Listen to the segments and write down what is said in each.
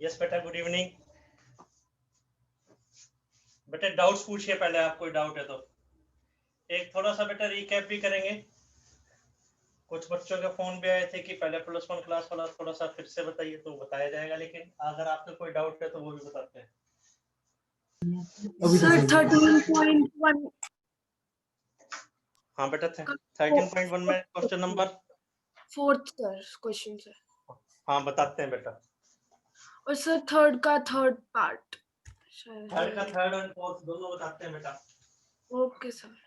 Yes बेटा, good evening. बेटा doubts पूछिए पहले, आप कोई डाउट है तो। एक थोड़ा सा बेटा रिकैप भी करेंगे। कुछ बच्चों के फोन भी आए थे कि पहले +1 क्लास वाला थोड़ा सा फिर से बताइए, तो बताया जाएगा, लेकिन अगर आपको कोई डाउट है तो वो भी बताते हैं। सर 13.1। हाँ बेटा, 13.1 में question number 4 sir question sir. हाँ बताते हैं बेटा। और सर थर्ड का थर्ड पार्ट। थर्ड का थर्ड और फोर्थ दोनों बताते हैं बेटा। Okay sir.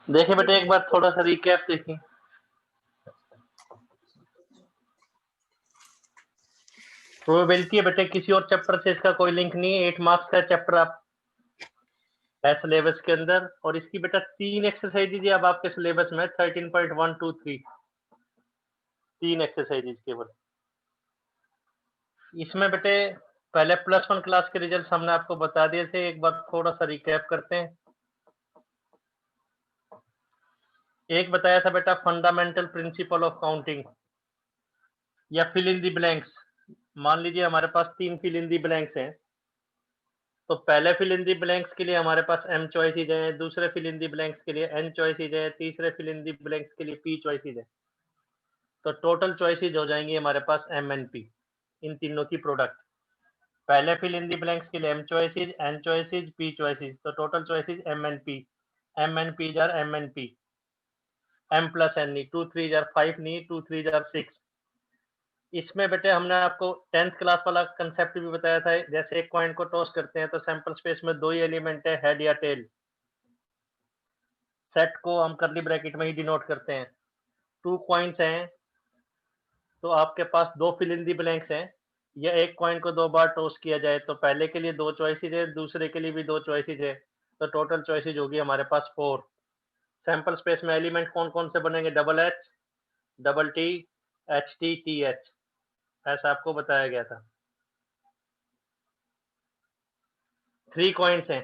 देखिए बेटे एक बार थोड़ा सा रिकैप देखिए। प्रोबेबिलिटी है बेटे, किसी और चैप्टर से इसका कोई लिंक नहीं है। 8 मार्क्स का चैप्टर आप है सिलेबस के अंदर, और इसकी बेटा 3 एक्सरसाइज अब आपके सिलेबस में 13.123 3 एक्सरसाइज केवल। इसमें बेटे पहले +1 क्लास के रिजल्ट हमने आपको बता दिए थे, एक बार थोड़ा सा रिकैप करते हैं। एक बताया था बेटा फंडामेंटल प्रिंसिपल ऑफ काउंटिंग या फिल इन दी ब्लैंक्स। मान लीजिए हमारे पास 3 फिल इन दी ब्लैंक्स हैं, तो पहले फिल इन दी ब्लैंक्स के लिए हमारे पास m चॉइसेज हैं, दूसरे फिल इन दी ब्लैंक्स के लिए n चॉइसेज है, तीसरे फिल इन दी ब्लैंक्स के लिए p चॉइसेज है। तो टोटल चॉइसेज हो जाएंगी हमारे पास m n p, इन तीनों की प्रोडक्ट। पहले फिल इन दी ब्लैंक्स के लिए m choices, n choices, p choices, तो total choices m n p जार m n p, m plus n नहीं, 2 3 जार 5 नहीं, 2 3 जार 6। इसमें बेटे हमने आपको 10th क्लास वाला कंसेप्ट भी बताया था, जैसे एक कॉइन को टॉस करते हैं तो सैंपल स्पेस में 2 ही एलिमेंट है, हेड या टेल। सेट को हम कर्ली ब्रैकेट में ही डिनोट करते हैं। 2 कॉइन्स हैं तो आपके पास 2 फिल इन दी ब्लैंक्स हैं, या एक कॉइन को 2 बार टॉस किया जाए तो पहले के लिए 2 चॉइसेज है, दूसरे के लिए भी 2 चॉइसेज है, तो टोटल चॉइसेज होगी हमारे पास 4। सैंपल स्पेस में एलिमेंट कौन कौन से बनेंगे? Double H, double T, H T, T H, ऐसा आपको बताया गया था। 3 कॉइन्स हैं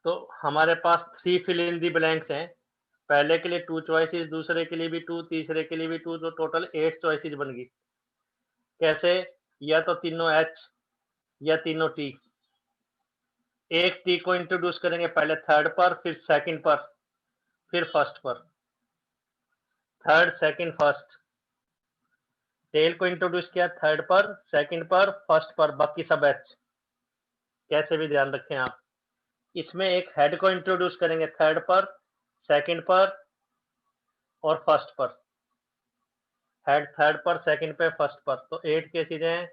तो हमारे पास 3 फिल इन दी ब्लैंक्स हैं, पहले के लिए 2 चॉइसेस, दूसरे के लिए भी 2, तीसरे के लिए भी 2, तो टोटल 8 चॉइसेस बन गई। कैसे? या तो तीनों एच या तीनों टी। एक टी को इंट्रोड्यूस करेंगे पहले थर्ड पर, फिर सेकंड पर, फिर फर्स्ट पर। Third, second, first. टेल को इंट्रोड्यूस किया थर्ड पर, सेकंड पर, फर्स्ट पर, बाकी सब एच। कैसे भी ध्यान रखें आप। इसमें एक हेड को इंट्रोड्यूस करेंगे थर्ड पर, सेकंड पर और फर्स्ट पर। हेड थर्ड पर, सेकंड पे, फर्स्ट पर, तो 8 केसेज हैं,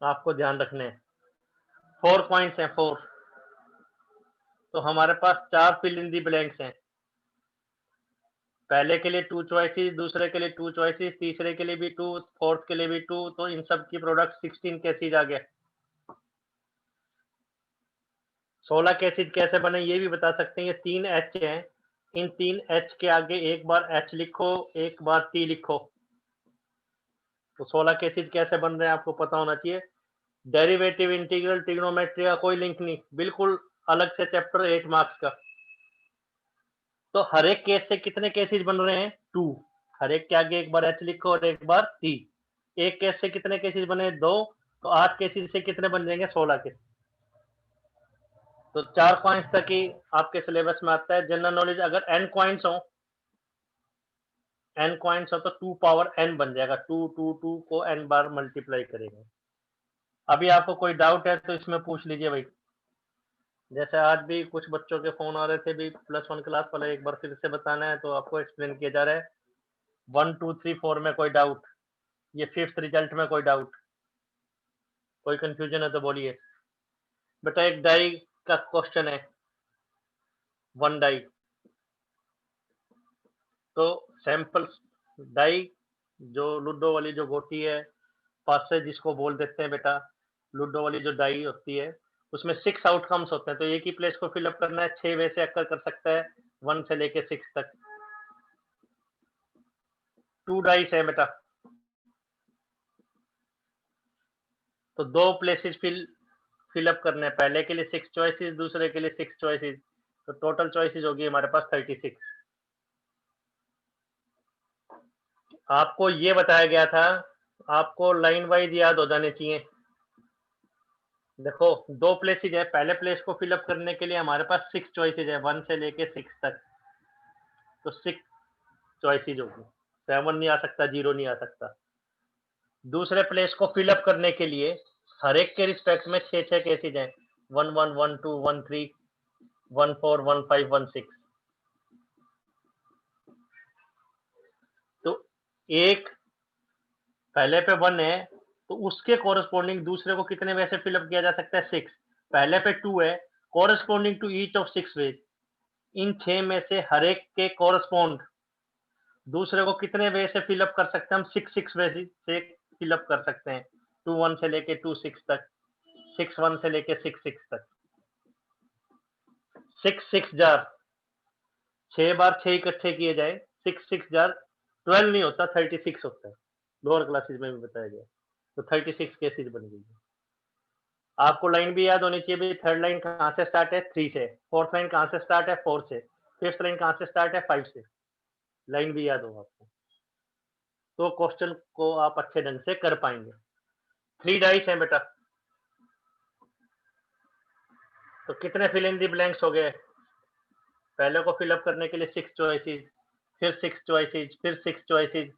आपको ध्यान रखने हैं। 4 पॉइंट्स हैं, 4। तो हमारे पास 4 फिल इन दी ब्लैंक्स हैं, पहले के लिए 2 चॉइसेस, दूसरे के लिए 2 चॉइसेस, तीसरे के लिए भी 2, फोर्थ के लिए भी 2, तो इन सब की प्रोडक्ट 16 केसेज आ गया। 16 केसेज कैसे बने ये भी बता सकते हैं। ये 3 एच हैं, इन 3 एच के आगे एक बार एच लिखो, एक बार टी लिखो, तो 16 केसेज कैसे बन रहे हैं आपको पता होना चाहिए। डेरिवेटिव, इंटीग्रल, ट्रिग्नोमेट्री का कोई लिंक नहीं, बिल्कुल अलग से चैप्टर 8 मार्क्स का। तो हर एक केस से कितने केसेज बन रहे हैं? 2। हर एक के आगे एक बार एच लिखो और एक बार टी। एक केस से कितने केसेज बने? 2, तो 8 केसेज से कितने बन जाएंगे? 16 के। तो 4 पॉइंट्स तक ही आपके सिलेबस में आता है। जनरल नॉलेज अगर n पॉइंट्स हो, n पॉइंट्स हो तो 2 पावर n बन जाएगा। 2 2 2 को n बार मल्टीप्लाई करेंगे। अभी आपको कोई डाउट है तो इसमें पूछ लीजिए भाई। जैसे आज भी कुछ बच्चों के फोन आ रहे थे भी +1 क्लास वाले, एक बार फिर से बताना है तो आपको एक्सप्लेन किया जा रहा है। 1 2 3 4 में कोई डाउट, ये 5th रिजल्ट में कोई डाउट, कोई कंफ्यूजन है तो बोलिए। बेटा एक डाई का क्वेश्चन है, 1 डाई, तो सैंपल डाई जो लूडो वाली जो गोटी है पासे जिसको बोल देते हैं बेटा, लूडो वाली जो डाई होती है उसमें 6 आउटकम्स होते हैं, तो एक ही प्लेस को फिलअप करना है, 6 वे से अक्कर कर सकता है 1 से लेके 6 तक। 2 डाइस है बेटा, तो 2 प्लेसेस फिलअप करने हैं, पहले के लिए 6 चॉइसेस, दूसरे के लिए 6 चॉइसेस, तो टोटल चॉइसेस होगी हमारे पास 36। आपको ये बताया गया था, आपको लाइन वाइज याद हो जाने चाहिए। देखो 2 प्लेसेस है, पहले प्लेस को फिलअप करने के लिए हमारे पास 6 चॉइसेस है, 1 से लेके 6 तक, तो 6 चॉइसेस होगी, 7 नहीं आ सकता, 0 नहीं आ सकता। दूसरे प्लेस को फिलअप करने के लिए हर एक के रिस्पेक्ट में 6 केसेज हैं, 1 1 1 2 1 3 1 4 1 5 1 6। तो एक पहले पे 1 है, तो उसके कोरस्पोंडिंग दूसरे को कितने वे से फिलअप किया जा सकता है? 6। पहले पे 2 है, corresponding to each of 6 ways, इन 6 में से हर एक के कोरस्पोंड दूसरे को कितने वे से फिलअप कर सकते हैं? हम 6 वे से फिलअप कर सकते हैं, 2 1 से लेके 2 6 तक, 6 1 से लेके 6 6 तक। 6 6 जार 6 बार 6 इकट्ठे किए जाए, 6 6 जार 12 नहीं होता, 36 होता है, लोअर क्लासेस में भी बताया गया, तो 36 केसेस बन गई है। आपको लाइन भी याद होनी चाहिए, थर्ड लाइन कहाँ से स्टार्ट है? 3 से, फोर्थ लाइन कहाँ से स्टार्ट है? 4 से, फिफ्थ लाइन कहाँ से स्टार्ट है? 5 से, लाइन भी याद होगा आपको, तो क्वेश्चन को आप अच्छे ढंग से कर पाएंगे। 3 डाइस हैं बेटा, तो कितने फिल इन दी ब्लैंक्स हो गए? पहले को फिलअप करने के लिए 6 चॉइसेस, फिर 6 चॉइसेस, फिर 6 चॉइसेस,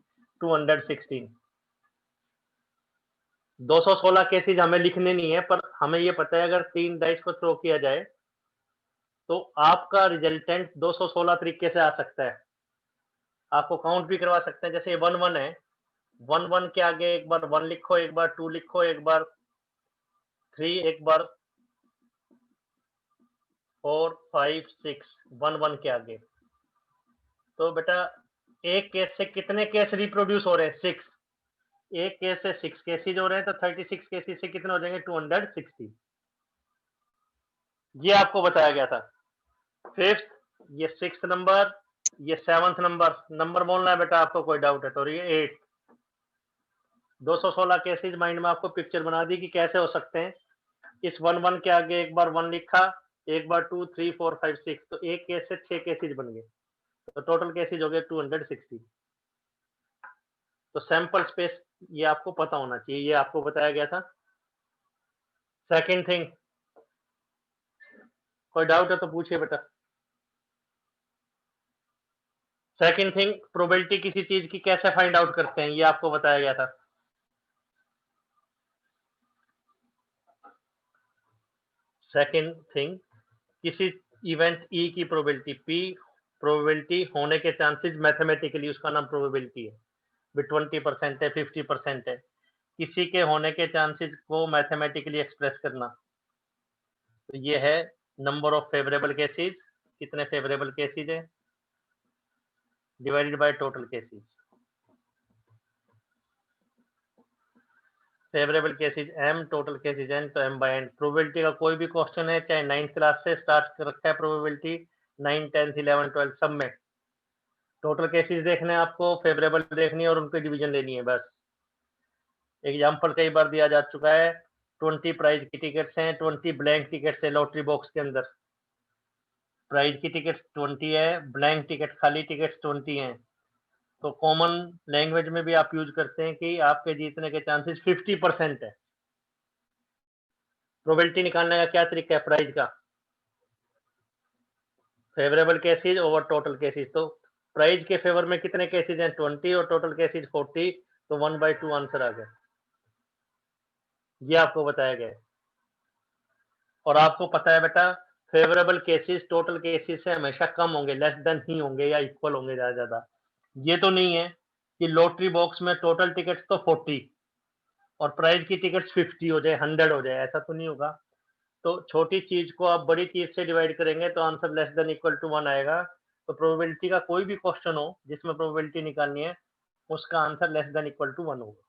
216। 216 केसेज हमें लिखने नहीं है, पर हमें ये पता है अगर 3 डाइस को थ्रो किया जाए तो आपका रिजल्टेंट 216 तरीके से आ सकता है। आपको काउंट भी करवा सकते हैं, जैसे 1 1 है, 1 1 के आगे एक बार 1 लिखो, एक बार 2 लिखो, एक बार 3, एक बार 4 5 6, 1 1 के आगे। तो बेटा एक केस से कितने केस रिप्रोड्यूस हो रहे हैं? 6। एक केस से 6 केसेज हो रहे हैं, तो 36 केसेज से कितने हो जाएंगे? 260। ये आपको बताया गया था। फिफ्थ, ये 6th नंबर, ये 7th नंबर बोलना है बेटा आपको, कोई डाउट है तो? ये 8। 216 केसेज माइंड में आपको पिक्चर बना दी कि कैसे हो सकते हैं। इस 1 1 के आगे एक बार 1 लिखा, एक बार 2 3 4 5 6, तो एक केस से 6 केसेज बन गए, तो टोटल केसेज हो गए 260। तो सैंपल स्पेस ये आपको पता होना चाहिए, ये आपको बताया गया था। सेकंड थिंग, कोई डाउट है तो पूछिए बेटा। सेकंड थिंग, प्रोबेबिलिटी किसी चीज की कैसे फाइंड आउट करते हैं, ये आपको बताया गया था। सेकंड थिंग, किसी इवेंट ई की प्रोबेबिलिटी पी, प्रोबेबिलिटी होने के चांसेस मैथमेटिकली, उसका नाम प्रोबेबिलिटी है, भी 20% है, 50% है, किसी के होने के चांसेस को मैथमेटिकली एक्सप्रेस करना। तो ये है नंबर ऑफ फेवरेबल केसेस, कितने फेवरेबल केसेस है divided by total cases. Favourable cases m, total cases n, तो m बाय n। प्रोबेबिलिटी का कोई भी क्वेश्चन है, चाहे 9th क्लास से स्टार्ट कर रखा है प्रोबेबिलिटी, 9, 10, 11, 12 सब में टोटल केसेस देखने हैं आपको, फेवरेबल देखनी है और उनकी डिवीजन लेनी है बस। एग्जांपल कई बार दिया जा चुका है, 20 प्राइज की टिकट्स हैं, 20 ब्लैंक टिकट्स है लॉटरी बॉक्स के अंदर, प्राइज की टिकट 20 है, ब्लैंक टिकट खाली टिकट 20 हैं, तो कॉमन लैंग्वेज में भी आप यूज करते हैं कि आपके जीतने के चांसेस 50% है। प्रोबेबिलिटी निकालने का क्या तरीका है प्राइज का? Favourable cases over total cases, तो प्राइज के फेवर में कितने केसेज हैं? 20 और टोटल केसेज 40, तो 1/2 आंसर आ गया। ये आपको बताया गया है। और आपको पता है बेटा फेवरेबल केसेस टोटल केसेस से हमेशा कम होंगे, लेस देन ही होंगे या इक्वल होंगे ज्यादा। ये तो नहीं है कि लॉटरी बॉक्स में टोटल टिकट्स तो 40 और प्राइज की टिकट्स 50 हो जाए, 100 हो जाए, ऐसा तो नहीं होगा। तो छोटी चीज को आप बड़ी चीज से डिवाइड करेंगे तो answer less than equal to 1 आएगा। तो प्रोबेबिलिटी का कोई भी क्वेश्चन हो जिसमें प्रोबेबिलिटी निकालनी है, उसका answer less than equal to 1 होगा।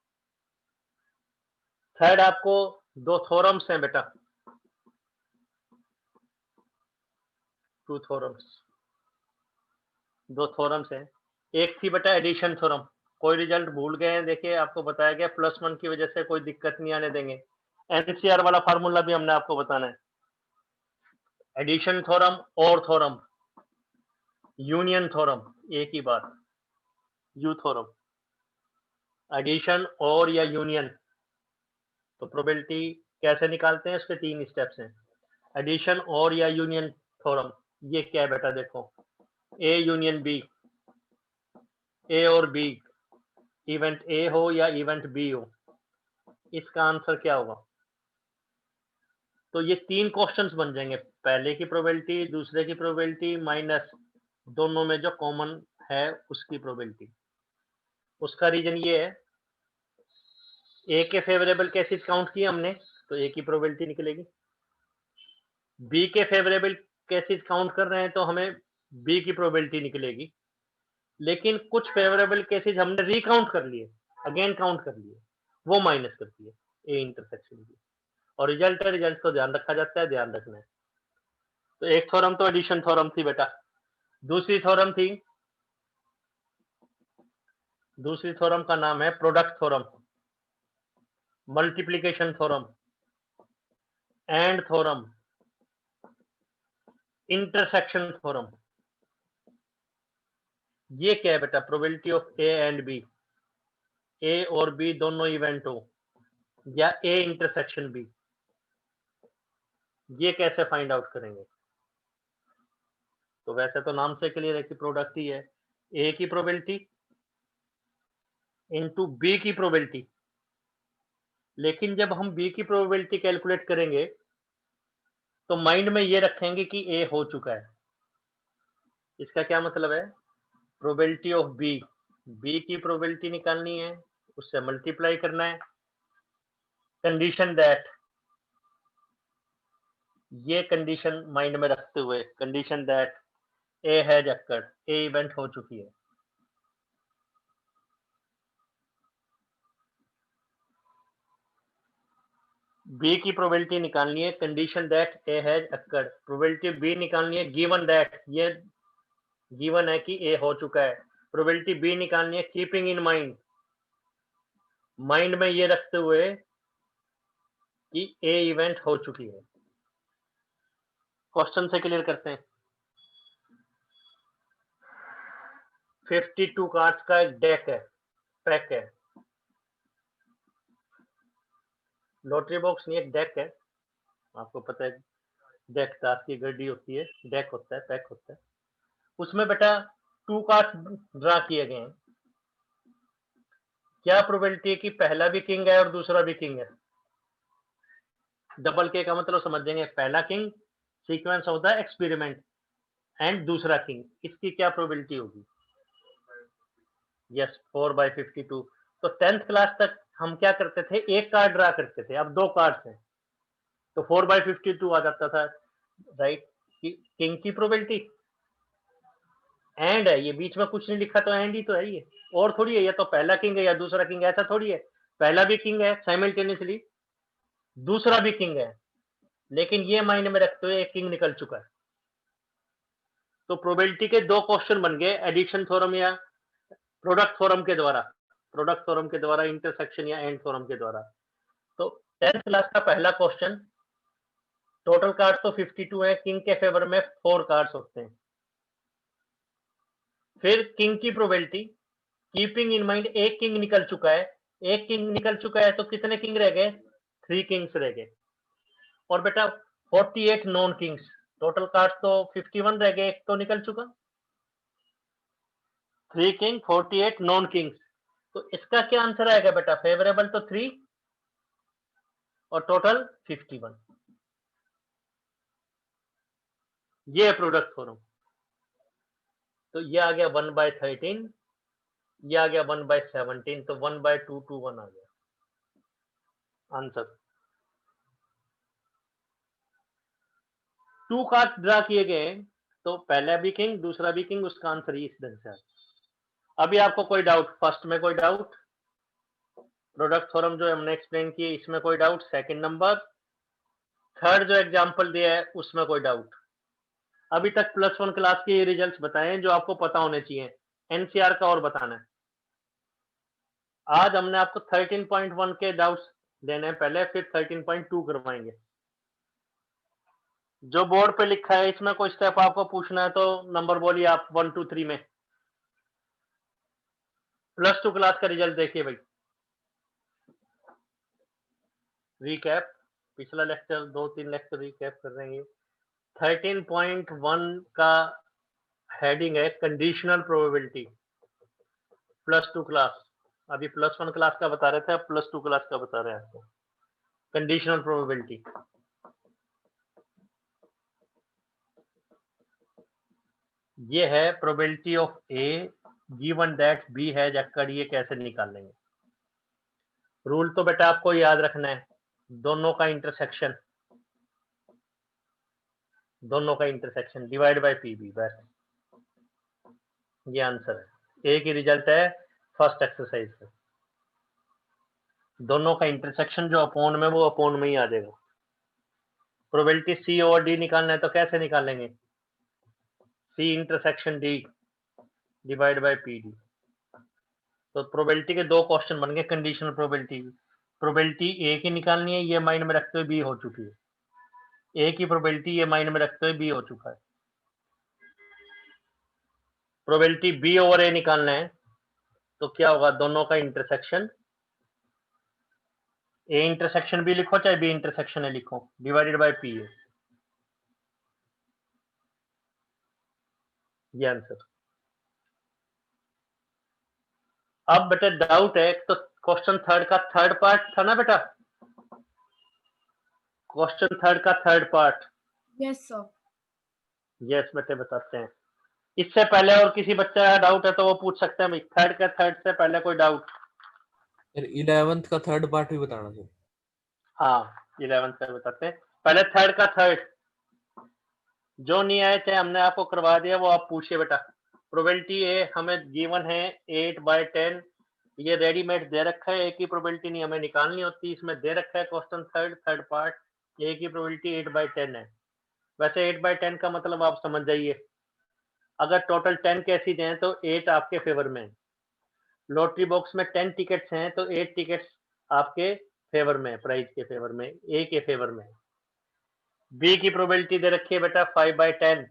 थर्ड आपको दो थोरम्स हैं बेटा, टू थोरम्स, दो थोरम्स हैं। एक थी बेटा एडिशन थ्योरम, कोई रिजल्ट भूल गए हैं, देखिए आपको बताया गया +1 की वजह से कोई दिक्कत नहीं आने देंगे। एनसीआर वाला फार्मूला भी हमने आपको बताना है। एडिशन थ्योरम और थ्योरम, यूनियन थ्योरम, एक ही बात, यू थ्योरम, एडिशन और या यूनियन। तो प्रोबेबिलिटी कैसे निकालते हैं, इसके 3 स्टेप्स हैं। एडिशन और या यूनियन थ्योरम, ये क्या है बेटा, देखो ए यूनियन बी, ए और बी, इवेंट ए हो या इवेंट बी हो, इसका आंसर क्या होगा। तो ये 3 क्वेश्चंस बन जाएंगे, पहले की प्रोबेबिलिटी, दूसरे की प्रोबेबिलिटी माइनस दोनों में जो कॉमन है उसकी प्रोबेबिलिटी। उसका रीजन ये है, ए के फेवरेबल केसेस काउंट किए हमने तो ए की प्रोबेबिलिटी निकलेगी, बी के फेवरेबल केसेस काउंट कर रहे हैं तो हमें बी की प्रोबेबिलिटी निकलेगी। लेकिन कुछ फेवरेबल केसेस हमने रिकाउंट कर लिए, अगेन काउंट कर लिए, वो माइनस करती है ए इंटरसेक्शन की, और रिजल्ट है, रिजल्ट तो ध्यान रखा जाता है, ध्यान रखना है। तो एक थ्योरम तो एडिशन थ्योरम थी बेटा, दूसरी थ्योरम थी, दूसरी थ्योरम का नाम है product theorem, multiplication theorem, and theorem, intersection theorem. ये क्या है बेटा, probability of A and B, A और बी दोनों इवेंट हो, या ए इंटरसेक्शन बी, ये कैसे फाइंड आउट करेंगे। तो वैसे तो नाम से क्लियर है कि प्रोडक्ट ही है, ए की प्रोबेबिलिटी इनटू बी की प्रोबेबिलिटी। लेकिन जब हम बी की प्रोबेबिलिटी कैलकुलेट करेंगे तो माइंड में ये रखेंगे कि ए हो चुका है। इसका क्या मतलब है, प्रोबेबिलिटी ऑफ बी, बी की प्रोबेबिलिटी निकालनी है, उससे मल्टीप्लाई करना है, कंडीशन दैट, ये कंडीशन माइंड में रखते हुए, condition that A has occurred, A event हो चुकी है। बी की प्रोबेबिलिटी निकालनी है, condition that A has occurred, probability B निकालनी है, गिवन दैट, ये गिवन है कि ए हो चुका है, प्रोबेबिलिटी बी निकालनी है, कीपिंग इन माइंड, माइंड में ये रखते हुए कि ए इवेंट हो चुकी है। क्वेश्चन से क्लियर करते हैं। 52 कार्ड्स का एक डेक है, पैक है, लॉटरी बॉक्स नहीं, एक डेक है, आपको पता है डेक ताश की गड्डी होती है, डेक होता है, पैक होता है, उसमें बेटा 2 कार्ड्स ड्रा किए गए हैं। क्या प्रोबेबिलिटी है कि पहला भी किंग है और दूसरा भी किंग है। डबल के का मतलब समझ जाएंगे, पहला king sequence of the experiment and दूसरा किंग, इसकी क्या प्रोबेबिलिटी होगी। यस, 4/52। तो 10th क्लास तक हम क्या करते थे, एक कार्ड ड्रा करते थे, अब 2 कार्ड्स हैं तो 4/52 आ जाता था, राइट। किंग की प्रोबेबिलिटी एंड है, ये बीच में कुछ नहीं लिखा तो एंड ही तो है ये, और थोड़ी है, ये तो पहला किंग है या दूसरा किंग है, ऐसा थोड़ी है, पहला भी किंग है साइमल्टेनियसली, दूसरा भी किंग है, लेकिन ये माइंड में रखते हुए एक किंग निकल चुका है। तो प्रोबेबिलिटी के 2 क्वेश्चन बन गए, एडिशन थ्योरम या प्रोडक्ट थ्योरम के द्वारा, प्रोडक्ट थ्योरम के द्वारा, इंटरसेक्शन या एंड थ्योरम के द्वारा। तो 10th क्लास का पहला क्वेश्चन, टोटल कार्ड तो 52 है, किंग के फेवर में 4 कार्ड्स होते हैं। फिर किंग की प्रोबेबिलिटी, कीपिंग इन माइंड एक किंग निकल चुका है, एक किंग निकल चुका है तो कितने किंग रह गए, 3 किंग्स रह गए। और बेटा 48 नॉन किंग्स, टोटल कार्ड्स तो 51 रह गए, एक तो निकल चुका, 3 किंग 48 नॉन किंग्स। तो इसका क्या आंसर आएगा बेटा, फेवरेबल तो 3 और टोटल 51, ये है प्रोडक्ट थ्योरम। तो ये आ गया 1/13, ये आ गया 1/17, तो 1/221 आ गया आंसर। 2 कार्ड ड्रा किए गए तो पहला भी किंग दूसरा भी किंग, उसका आंसर ही इस ढंग से। अभी आपको कोई डाउट, फर्स्ट में कोई डाउट, प्रोडक्ट थ्योरम जो हमने एक्सप्लेन किए इसमें कोई डाउट? सेकंड नंबर, थर्ड जो एग्जांपल दिया है उसमें कोई डाउट? अभी तक +1 क्लास के रिजल्ट्स बताए जो आपको पता होने चाहिए, एनसीआर का और बताना है। आज हमने आपको 13.1 के डाउट्स देने हैं पहले, फिर 13.2 करवाएंगे। जो बोर्ड पे लिखा है इसमें कोई स्टेप आपको पूछना है तो नंबर बोलिए आप 1 2 3 में। +2 क्लास का रिजल्ट देखिए भाई। रिकैप, पिछला लेक्चर 2-3 लेक्चर रिकैप कर रहे हैं। 13.1 का हेडिंग है कंडीशनल प्रोबेबिलिटी, +2 क्लास। अभी +1 क्लास का बता रहे थे, अब +2 क्लास का बता रहे हैं आपको। कंडीशनल प्रोबेबिलिटी, ये है probability of A given that B has occurred, ये कैसे निकाल लेंगे? रूल तो बेटा आपको याद रखना है, दोनों का इंटरसेक्शन, दोनों का intersection divide by P B, बस ये आंसर है। एक ही रिजल्ट है फर्स्ट एक्सरसाइज में, दोनों का इंटरसेक्शन जो अपोन में वो अपोन में ही आ जाएगा। प्रोबेबिलिटी सी ओवर डी निकालना है तो कैसे निकालेंगे? C intersection D divide by P D. तो प्रोबेबिलिटी के दो क्वेश्चन बन गए कंडीशनल प्रोबेबिलिटी। प्रोबेबिलिटी ए की निकालनी है, ये माइंड में रखते हुए बी हो चुकी है। ए की प्रोबेबिलिटी ये माइंड में रखते हुए बी हो चुका है। प्रोबेबिलिटी बी ओवर ए निकालना है तो क्या होगा? दोनों का इंटरसेक्शन, ए इंटरसेक्शन बी लिखो चाहे बी इंटरसेक्शन ए लिखो, डिवाइडेड बाय पी ए, ये आंसर। अब बेटा डाउट है तो क्वेश्चन थर्ड का थर्ड पार्ट था ना बेटा, क्वेश्चन थर्ड का third part. Yes, sir. Yes बेटे बताते हैं। इससे पहले और किसी बच्चे का डाउट है तो वो पूछ सकते हैं भाई, थर्ड का थर्ड से पहले कोई डाउट? फिर 11th का थर्ड पार्ट भी बताना सर। हाँ 11th का बताते हैं, पहले थर्ड का थर्ड। जो नहीं आए थे हमने आपको करवा दिया, वो आप पूछिए बेटा। प्रोबेबिलिटी ए हमें गिवन है 8/10, ये रेडीमेड दे रखा है। एक ही प्रोबेबिलिटी नहीं हमें निकालनी होती, इसमें दे रखा है क्वेश्चन थर्ड पार्ट, ए की प्रोबेबिलिटी 8/10 है। वैसे 8/10 का मतलब आप समझ जाइए, अगर टोटल 10 केसेज हैं तो 8 आपके फेवर में है। लॉटरी बॉक्स में 10 टिकट्स हैं तो 8 टिकट्स आपके फेवर में है, प्राइज के फेवर में, ए के फेवर में। बी की प्रोबेबिलिटी दे रखी है बेटा 5/10,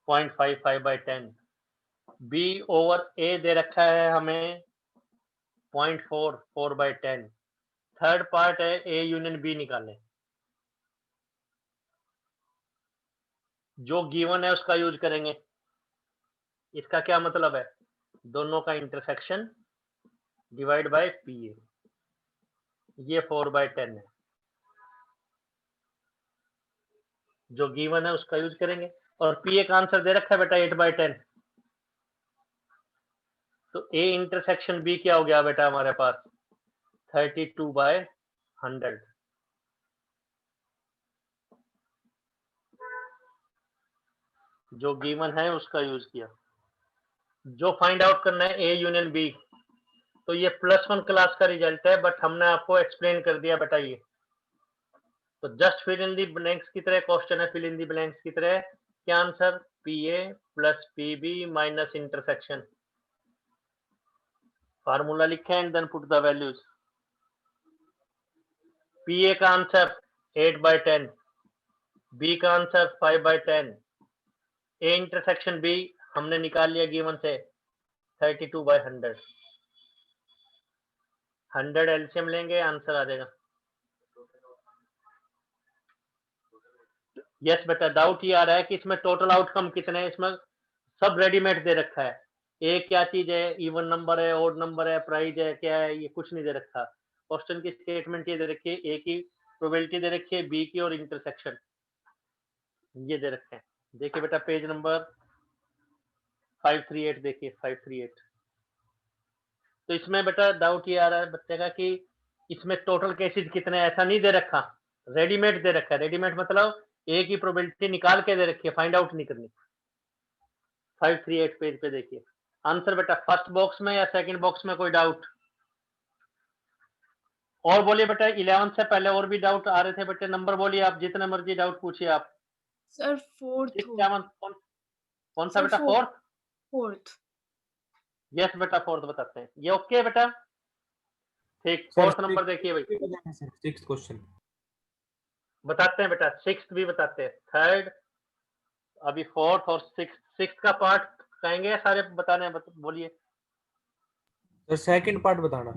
0.55/10। बी ओवर ए दे रखा है हमें 0.4, 4/10। थर्ड पार्ट है ए यूनियन बी निकालें, जो गिवन है उसका यूज करेंगे। इसका क्या मतलब है? दोनों का intersection divide by P A, ये 4/10 है, जो गिवन है उसका यूज करेंगे। और पी ए का आंसर दे रखा है बेटा 8/10, तो ए इंटरसेक्शन बी क्या हो गया बेटा हमारे पास? 32/100। जो गिवन है उसका यूज किया। जो फाइंड आउट करना है ए यूनियन बी, तो ये +1 क्लास का रिजल्ट है, बट हमने आपको एक्सप्लेन कर दिया बेटा। ये तो just fill in the blanks की तरह क्वेश्चन है, फिल इन दी ब्लैंक्स की तरह। क्या answer? P A plus P B minus intersection. Formula लिखे and then put the values. P A का आंसर 8/10, बी का आंसर 5/10, ए इंटरसेक्शन बी हमने निकाल लिया गिवन से 32/100। 100 एलसीएम लेंगे, आंसर आ जाएगा। यस बेटा, डाउट ये आ रहा है कि इसमें टोटल आउटकम कितने हैं। इसमें सब रेडीमेड दे रखा है, ए क्या चीज है, इवन नंबर है, ओड नंबर है, प्राइज है, क्या है, ये कुछ नहीं दे रखा। क्वेश्चन की स्टेटमेंट ये दे रखी है, ए की प्रोबेबिलिटी दे रखी है, बी की और इंटरसेक्शन ये दे रखे हैं। देखिए बेटा पेज नंबर 538, देखिए 538। तो इसमें बेटा डाउट ये आ रहा है बच्चे का कि इसमें टोटल केसेस कितने, ऐसा नहीं दे रखा, रेडीमेड दे रखा है। रेडीमेड मतलब ए की प्रोबेबिलिटी निकाल के दे रखी है, फाइंड आउट नहीं करनी। 538 पेज पे देखिए आंसर बेटा। फर्स्ट बॉक्स में या सेकंड बॉक्स में कोई डाउट? और बोलिए बेटा 11 से पहले और भी डाउट आ रहे थे बेटे, नंबर बोलिए आप, जितने मर्जी डाउट पूछिए आप। सर फोर्थ 6, 7 कौन सा सर बेटा? फोर्थ? फोर्थ। यस बेटा फोर्थ बताते हैं, ये ओके है बेटा? ठीक, सर फोर्थ नंबर देखिए भाई, सर 6th क्वेश्चन बताते हैं बेटा, 6th भी बताते हैं, 3rd, अभी 4th और 6th का पार्ट कहेंगे या सारे बताने हैं? बोलिए। सर सेकंड पार्ट बताना।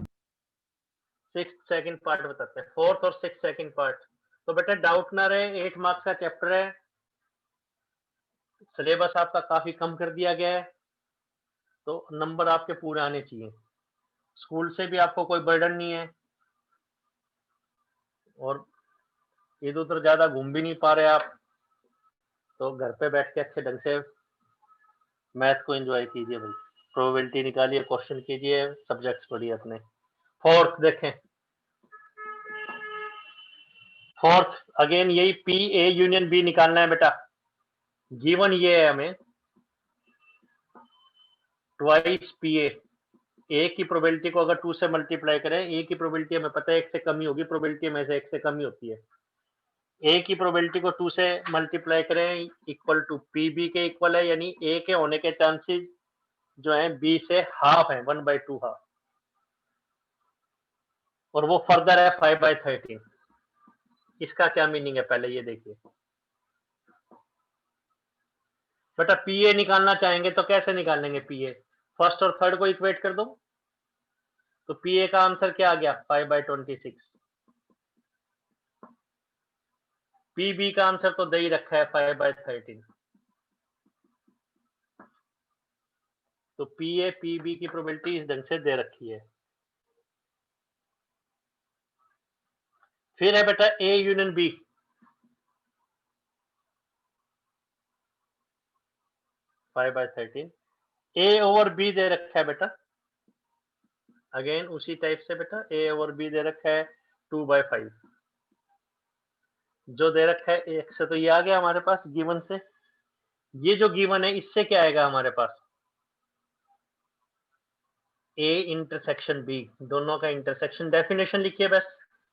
6th सेकंड पार्ट बताते हैं, 4th और 6th सेकंड पार्ट। तो बेटा डाउट ना रहे, 8 मार्क्स का चैप्टर है, सिलेबस आपका काफी कम कर दिया गया है, तो नंबर आपके पूरे आने चाहिए। स्कूल से भी आपको कोई बर्डन नहीं है, और इधर उधर ज्यादा घूम भी नहीं पा रहे आप, तो घर पे बैठ के अच्छे ढंग से मैथ को एंजॉय कीजिए भाई, प्रोबेबिलिटी निकालिए, क्वेश्चन कीजिए, सब्जेक्ट्स पढ़िए अपने। फोर्थ देखें, फोर्थ अगेन यही पी ए यूनियन बी निकालना है बेटा। गिवन ये है हमें ट्वाइस पी ए की प्रोबेबिलिटी को अगर 2 से मल्टीप्लाई करें, ए की प्रोबेबिलिटी हमें पता है 1 से कम ही होगी, प्रोबेबिलिटी में से 1 से कम ही होती है। ए की प्रोबेबिलिटी को 2 से मल्टीप्लाई करें इक्वल टू पी बी के इक्वल है, यानी ए के होने के चांसेस जो है बी से हाफ है, 1/2 हाफ, और वो फर्दर है 5/13। इसका क्या मीनिंग है पहले ये देखिए बेटा। पी ए निकालना चाहेंगे तो कैसे निकालेंगे? पी ए फर्स्ट और थर्ड को इक्वेट कर दो, तो पी ए का आंसर क्या आ गया? 5/26। पी बी का आंसर तो दे ही रखा है 5/13। तो पी ए पी बी की प्रोबेबिलिटी इस ढंग से दे रखी है। फिर है बेटा A union B, five by 13। A over B दे रखा है बेटा, अगेन उसी टाइप से बेटा, ए ओवर बी दे रखा है 2/5। जो दे रखा है एक से, तो ये आ गया हमारे पास गिवन से। ये जो गिवन है इससे क्या आएगा हमारे पास? ए इंटरसेक्शन बी, दोनों का इंटरसेक्शन। डेफिनेशन लिखिए बस,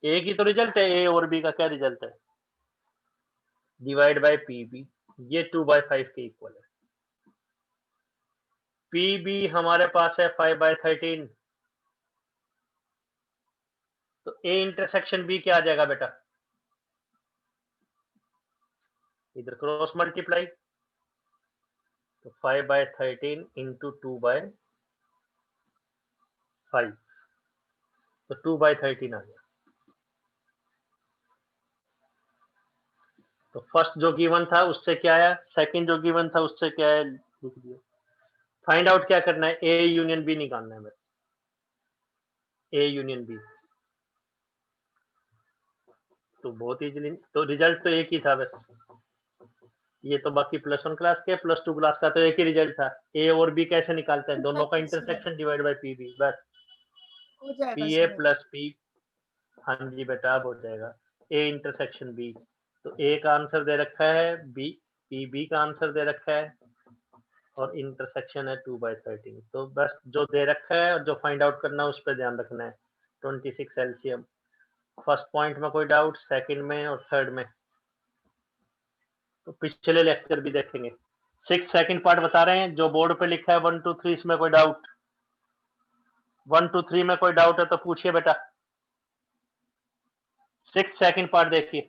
ए की तो रिजल्ट है, ए और बी का क्या रिजल्ट है? डिवाइड बाय पी बी, ये 2/5 के इक्वल है। पी बी हमारे पास है 5/13, तो ए इंटरसेक्शन बी क्या आ जाएगा बेटा? इधर क्रॉस मल्टीप्लाई, तो 5/13 इंटू 2/5, तो 2/13 आ गया। तो फर्स्ट जो गिवन था उससे क्या आया, सेकंड जो गिवन था उससे क्या है, लिख दिया। फाइंड आउट क्या करना है? ए यूनियन बी निकालना है बस, ए यूनियन बी। तो बहुत इजीली, तो रिजल्ट तो एक ही था बस, ये तो बाकी +1 क्लास के +2 क्लास का तो एक ही रिजल्ट था। ए और बी कैसे निकालते हैं? दोनों का intersection divide by P B, बस। हो जाएगा P A sir. Plus P, हाँ जी बेटा अब हो जाएगा, ए इंटरसेक्शन बी। तो ए का आंसर दे रखा है बी, पी बी का आंसर दे रखा है, और इंटरसेक्शन है 2/13। तो बस जो दे रखा है और जो फाइंड आउट करना है उस पर ध्यान रखना है। 26 एलसीएम, फर्स्ट पॉइंट में कोई डाउट, सेकंड में और थर्ड में तो पिछले लेक्चर भी देखेंगे। 6 सेकंड पार्ट बता रहे हैं, जो बोर्ड पे लिखा है 1 2 3, इसमें कोई डाउट? 1 2 3 में कोई डाउट है तो पूछिए बेटा। 6 सेकंड पार्ट देखिए,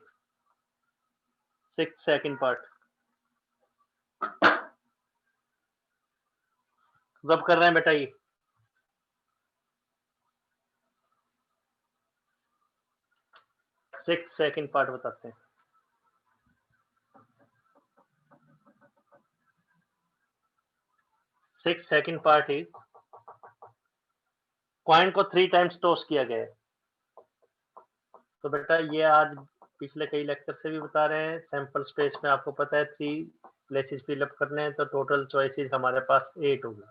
6 सेकंड पार्ट कब कर रहे हैं बेटा? ये 6 सेकंड पार्ट बताते हैं। Six second part is, coin को 3 टाइम्स टॉस किया गया है। तो बेटा ये आज पिछले कई लेक्चर से भी बता रहे हैं, सैंपल स्पेस में आपको पता है 3 प्लेसेस फिलअप करने हैं, तो टोटल चॉइसेस हमारे पास 8 होगी।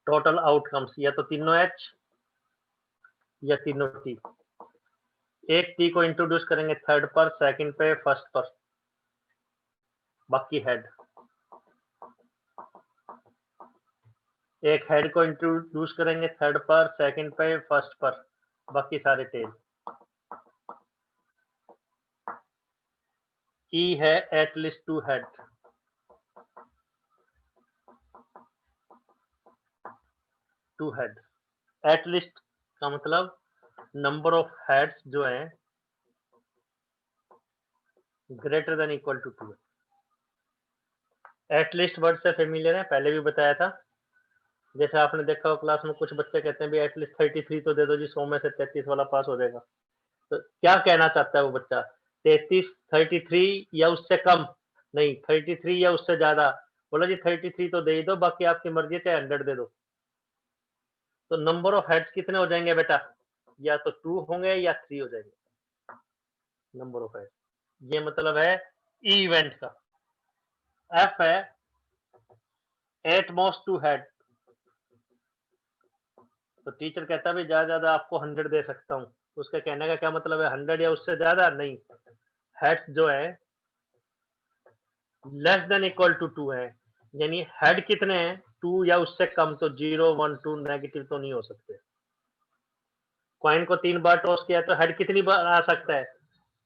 टोटल आउटकम्स या तो तीनों एच या तीनों टी। एक टी को इंट्रोड्यूस करेंगे थर्ड पर, सेकंड पे, फर्स्ट पर, बाकी हेड। एक हेड को इंट्रोड्यूस करेंगे थर्ड पर, सेकंड पे, फर्स्ट पर, बाकी सारे टेल। ई है एटलीस्ट 2 हेड, एटलीस्ट का मतलब नंबर ऑफ हेड्स जो है greater than equal to 2। At least word से फेमिलियर है, पहले भी बताया था। जैसे आपने देखा हो क्लास में कुछ बच्चे कहते हैं भी एटलीस्ट 33 तो दे दो जी, 100 में से 33 वाला पास हो जाएगा। तो क्या कहना चाहता है वो बच्चा? 33 या उससे कम नहीं, 33 या उससे ज्यादा। बोला जी 33 तो दे ही दो, बाकी आपकी मर्जी, चाहे 100 दे दो। तो नंबर ऑफ हेड्स कितने हो जाएंगे बेटा? या तो 2 होंगे या 3 हो जाएंगे नंबर ऑफ हेड्स। ये मतलब है ई इवेंट का। एफ है एट मोस्ट 2 हेड। तो टीचर कहता है भी ज्यादा आपको 100 दे सकता हूँ। उसके कहने का क्या मतलब है? 100 या उससे ज्यादा नहीं, हेड्स जो है लेस देन इक्वल टू 2 है। यानी हेड कितने हैं? 2 या उससे कम। तो 0 1 2 नेगेटिव तो नहीं हो सकते। कॉइन को 3 बार टॉस किया तो हेड कितनी बार आ सकता है?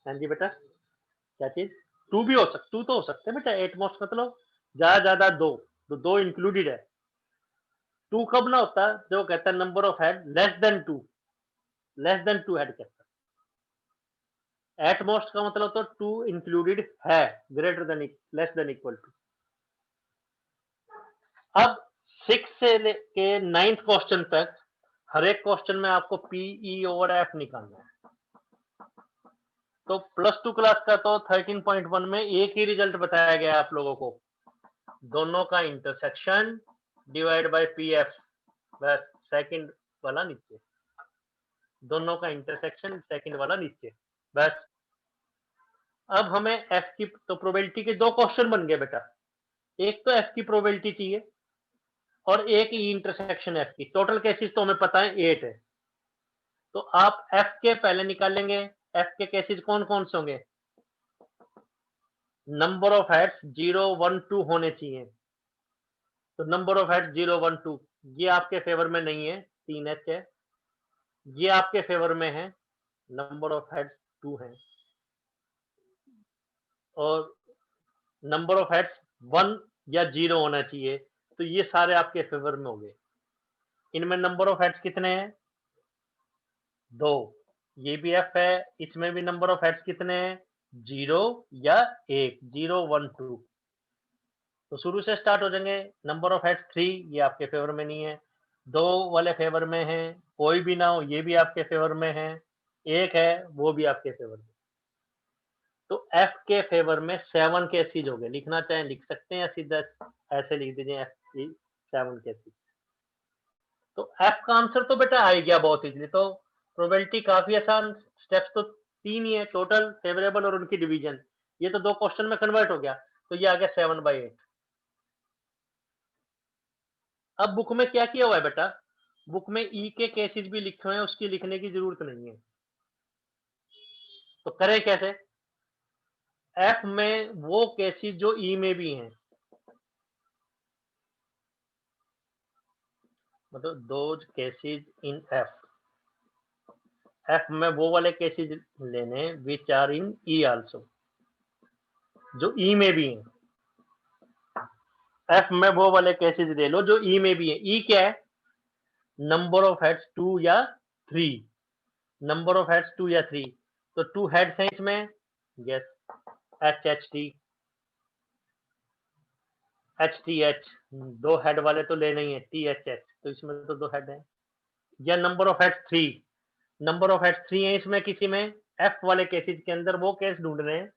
हाँ जी बेटा, क्या चीज? 2 भी हो सकता, 2 तो हो सकते हैं बेटा। एट मोस्ट मतलब ज्यादा 2, तो 2 इंक्लूडेड है। 2 कब ना होता? जो कहता है number of head less than 2 head कहता है। एट मोस्ट का मतलब तो 2 इंक्लूडेड है, greater than less than equal to. अब 6 से लेके 9th क्वेश्चन तक हर एक क्वेश्चन में आपको पीई ओवर एफ निकालना है। तो +2 क्लास का तो 13.1 में एक ही रिजल्ट बताया गया आप लोगों को, दोनों का इंटरसेक्शन डिवाइड बाय पीएफ, बस सेकंड वाला नीचे, दोनों का इंटरसेक्शन सेकंड वाला नीचे, बस। अब हमें एफ की तो प्रोबेबिलिटी के 2 क्वेश्चन बन गए बेटा। एक तो एफ की प्रोबेबिलिटी चाहिए और एक ई इंटरसेक्शन एफ की। टोटल केसेस तो हमें पता है 8 है। तो आप एफ के पहले निकालेंगे। एफ के केसेस कौन कौन से होंगे? नंबर ऑफ हेड्स 0 1 2 होने चाहिए। तो नंबर ऑफ हेड्स 0 1 2 ये आपके फेवर में नहीं है, 3h है। ये आपके फेवर में है, नंबर ऑफ हेड्स 2 है। और नंबर ऑफ हेड्स 1 या 0 होना चाहिए। तो ये सारे आपके फेवर में हो गए। इनमें नंबर ऑफ हेड्स कितने हैं? 2। ये भी एफ है, इसमें भी नंबर ऑफ हेड्स कितने हैं? 0 या 1, 0 1 2। तो शुरू से स्टार्ट हो जाएंगे। नंबर ऑफ हेड्स 3, ये आपके फेवर में नहीं है। 2 वाले फेवर में है, कोई भी ना हो ये भी आपके फेवर में है, 1 है वो भी आपके फेवर में। तो एफ के फेवर में 7 केसेज हो गए। लिखना चाहें लिख सकते हैं या सीधा ऐसे लिख दीजिए एफ की 7 केसेज। तो एफ का आंसर तो बेटा आ गया बहुत इजीली। तो प्रोबेबिलिटी काफी आसान, स्टेप्स तो 3 ही है टोटल, फेवरेबल और उनकी डिवीजन। ये तो 2 क्वेश्चन में कन्वर्ट हो गया। तो ये आ गया 7/8। अब बुक में क्या किया हुआ है बेटा? बुक में ई के केसेस भी लिखे हुए हैं, उसकी लिखने की जरूरत नहीं है। तो करें कैसे? एफ में वो केसेस जो ई में भी हैं, मतलब those cases in F. F में वो वाले केसेस लेने which are in E also, जो ई में भी हैं। एफ में वो वाले केसेस ले लो जो ई में भी है। ई क्या है? नंबर ऑफ हेड्स 2 या 3। नंबर ऑफ हेड्स 2 या 3। तो 2 हेड्स हैं इसमें, yes, H H T H T H. 2 head वाले तो लेना ही है, टी एच एच, तो इसमें तो 2 हेड हैं। या number of heads 3, number of heads 3 है इसमें किसी में। एफ वाले केसेस के अंदर वो केस ढूंढ रहे हैं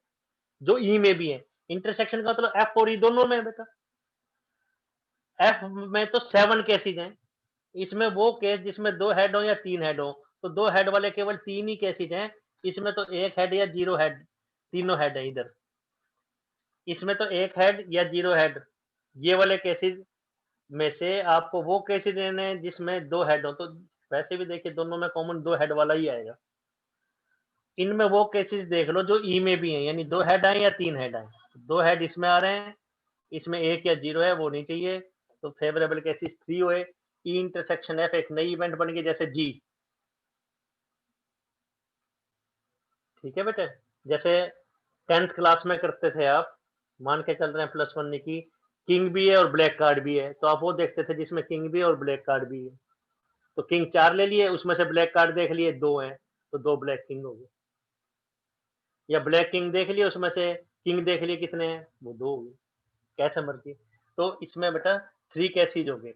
जो ई में भी है। इंटरसेक्शन का मतलब एफ और ई दोनों में है बेटा। एफ में तो 7 केसेस हैं, इसमें वो केस जिसमें 2 हेड हो या 3 हेड हो। तो 2 हेड वाले केवल 3 ही केसेस हैं। इसमें तो 1 हेड या 0 हेड, तीनों हेड है इधर। इसमें तो 1 हेड या 0 हेड। ये वाले केसेस में से आपको वो केसेस लेने हैं जिसमें 2 हेड हो। तो वैसे भी देखिए दोनों में कॉमन 2 हेड वाला ही आएगा। इनमें वो केसेस देख लो जो ई में भी हैं, यानी 2 हेड आए या 3 हेड आए। 2 हेड इसमें आ रहे हैं, इसमें 1 या 0 है, वो नहीं चाहिए। तो फेवरेबल केसेस 3 हुए। ई इंटरसेक्शन एफ एक नई इवेंट बन गई, जैसे जी। ठीक है बेटे, जैसे 10th क्लास में करते थे आप, मान के चल रहे हैं प्लस 1 की किंग भी है और ब्लैक कार्ड भी है, तो आप वो देखते थे जिसमें किंग भी है और ब्लैक कार्ड भी है। तो किंग 4 ले लिए, उसमें से ब्लैक कार्ड देख लिए 2 हैं, तो 2 ब्लैक किंग हो गए। या ब्लैक किंग देख लिए, उसमें से किंग देख लिए कितने हैं, वो 2 हो गए। कैसे मर्जी। तो इसमें बेटा 3 केसेस हो गए।